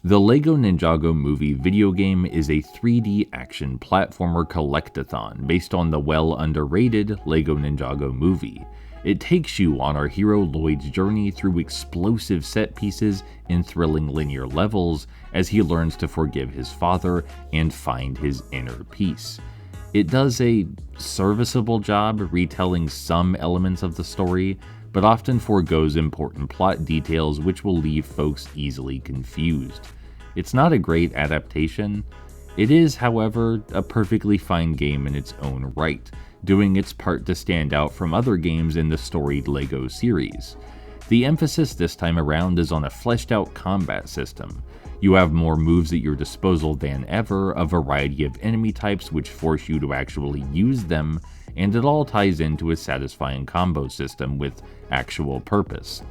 The LEGO Ninjago Movie video game is a 3D action platformer collectathon based on the well-underrated LEGO Ninjago Movie. It takes you on our hero Lloyd's journey through explosive set pieces and thrilling linear levels as he learns to forgive his father and find his inner peace. It does a serviceable job retelling some elements of the story, but often forgoes important plot details which will leave folks easily confused. It's not a great adaptation. It is, however, a perfectly fine game in its own right, doing its part to stand out from other games in the storied LEGO series. The emphasis this time around is on a fleshed out combat system. You have more moves at your disposal than ever, a variety of enemy types which force you to actually use them, and it all ties into a satisfying combo system with actual purpose.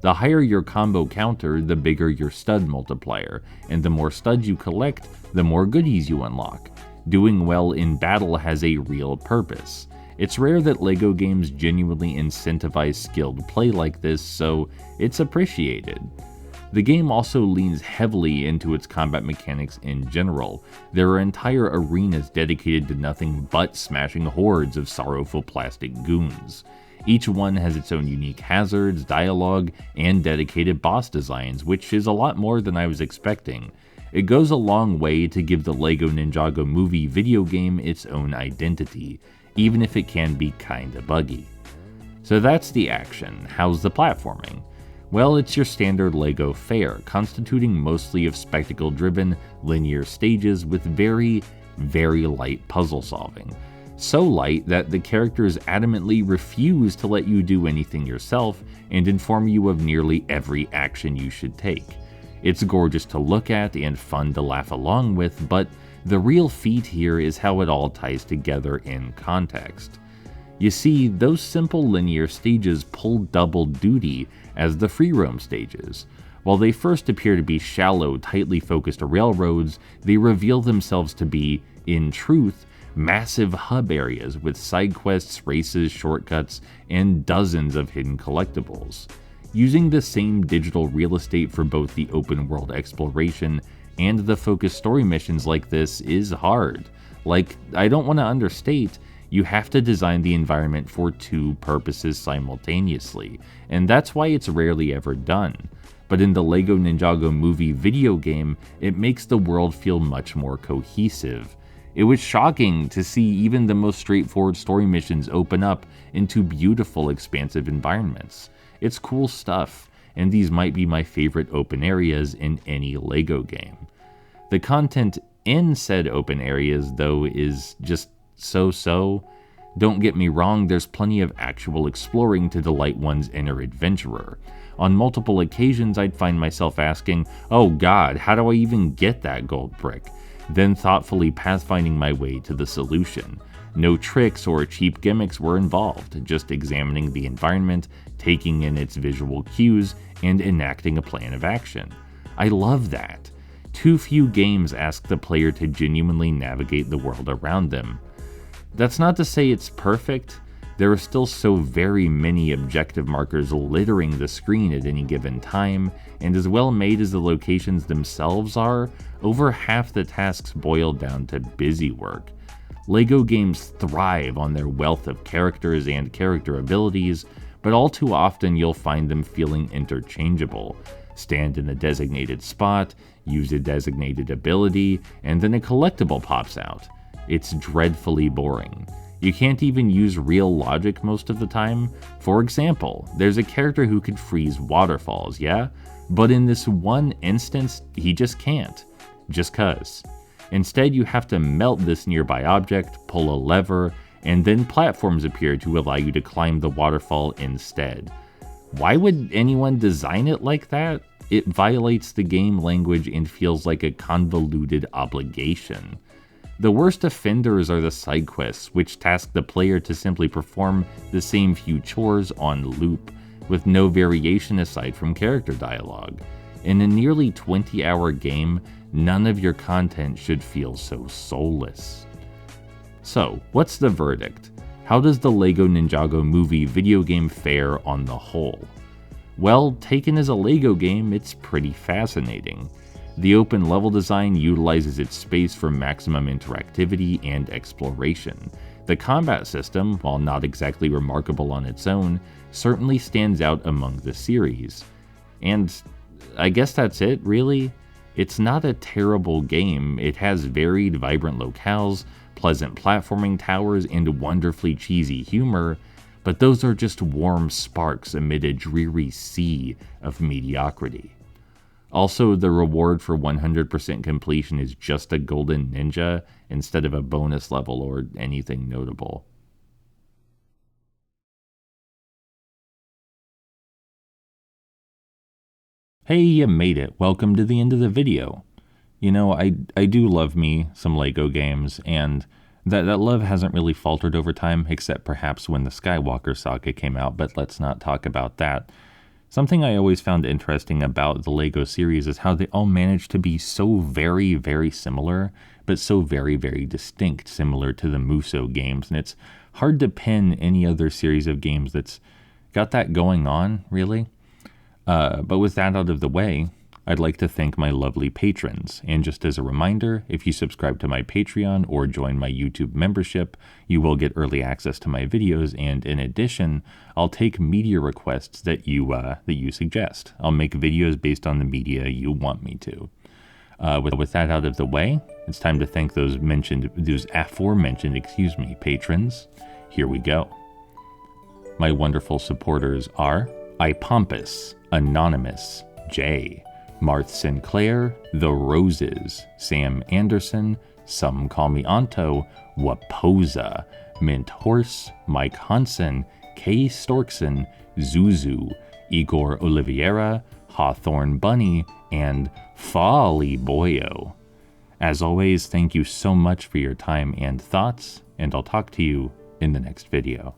The higher your combo counter, the bigger your stud multiplier, and the more studs you collect, the more goodies you unlock. Doing well in battle has a real purpose. It's rare that LEGO games genuinely incentivize skilled play like this, so it's appreciated. The game also leans heavily into its combat mechanics in general. There are entire arenas dedicated to nothing but smashing hordes of sorrowful plastic goons. Each one has its own unique hazards, dialogue, and dedicated boss designs, which is a lot more than I was expecting. It goes a long way to give the LEGO Ninjago Movie video game its own identity, even if it can be kinda buggy. So that's the action. How's the platforming? Well, it's your standard LEGO fare, constituting mostly of spectacle-driven, linear stages with very, very light puzzle solving. So light that the characters adamantly refuse to let you do anything yourself and inform you of nearly every action you should take. It's gorgeous to look at and fun to laugh along with, but the real feat here is how it all ties together in context. You see, those simple linear stages pull double duty as the free roam stages. While they first appear to be shallow, tightly focused railroads, they reveal themselves to be, in truth, massive hub areas with side quests, races, shortcuts, and dozens of hidden collectibles. Using the same digital real estate for both the open world exploration and the focused story missions like this is hard. I don't want to understate, you have to design the environment for two purposes simultaneously, and that's why it's rarely ever done. But in the LEGO Ninjago Movie video game, it makes the world feel much more cohesive. It was shocking to see even the most straightforward story missions open up into beautiful, expansive environments. It's cool stuff, and these might be my favorite open areas in any LEGO game. The content in said open areas, though, is just so-so. Don't get me wrong, there's plenty of actual exploring to delight one's inner adventurer. On multiple occasions, I'd find myself asking, oh god, how do I even get that gold brick? Then thoughtfully pathfinding my way to the solution. No tricks or cheap gimmicks were involved, just examining the environment, taking in its visual cues, and enacting a plan of action. I love that. Too few games ask the player to genuinely navigate the world around them. That's not to say it's perfect. There are still so very many objective markers littering the screen at any given time, and as well made as the locations themselves are, over half the tasks boil down to busy work. LEGO games thrive on their wealth of characters and character abilities, but all too often you'll find them feeling interchangeable. Stand in a designated spot, use a designated ability, and then a collectible pops out. It's dreadfully boring. You can't even use real logic most of the time. For example, there's a character who could freeze waterfalls, yeah? But in this one instance, he just can't. Just cuz. Instead, you have to melt this nearby object, pull a lever, and then platforms appear to allow you to climb the waterfall instead. Why would anyone design it like that? It violates the game language and feels like a convoluted obligation. The worst offenders are the side quests, which task the player to simply perform the same few chores on loop, with no variation aside from character dialogue. In a nearly 20-hour game, none of your content should feel so soulless. So, what's the verdict? How does the LEGO Ninjago Movie video game fare on the whole? Well, taken as a LEGO game, it's pretty fascinating. The open level design utilizes its space for maximum interactivity and exploration. The combat system, while not exactly remarkable on its own, certainly stands out among the series. And I guess that's it, really. It's not a terrible game. It has varied, vibrant locales, pleasant platforming towers, and wonderfully cheesy humor, but those are just warm sparks amid a dreary sea of mediocrity. Also, the reward for 100% completion is just a golden ninja instead of a bonus level or anything notable. Hey, you made it. Welcome to the end of the video. You know, I do love me some LEGO games, and that love hasn't really faltered over time, except perhaps when the Skywalker saga came out, but let's not talk about that. Something I always found interesting about the LEGO series is how they all manage to be so very, very similar, but so very, very distinct, similar to the Muso games, and it's hard to pin any other series of games that's got that going on, really. But with that out of the way, I'd like to thank my lovely patrons. And just as a reminder, if you subscribe to my Patreon or join my YouTube membership, you will get early access to my videos. And in addition, I'll take media requests that you suggest. I'll make videos based on the media you want me to. With that out of the way, it's time to thank those aforementioned, patrons. Here we go. My wonderful supporters are iPompous, Anonymous, Jay, Marth Sinclair, The Roses, Sam Anderson, Some Call Me Anto, Waposa, Mint Horse, Mike Hansen, Kay Storkson, Zuzu, Igor Oliveira, Hawthorne Bunny, and Folly Boyo. As always, thank you so much for your time and thoughts, and I'll talk to you in the next video.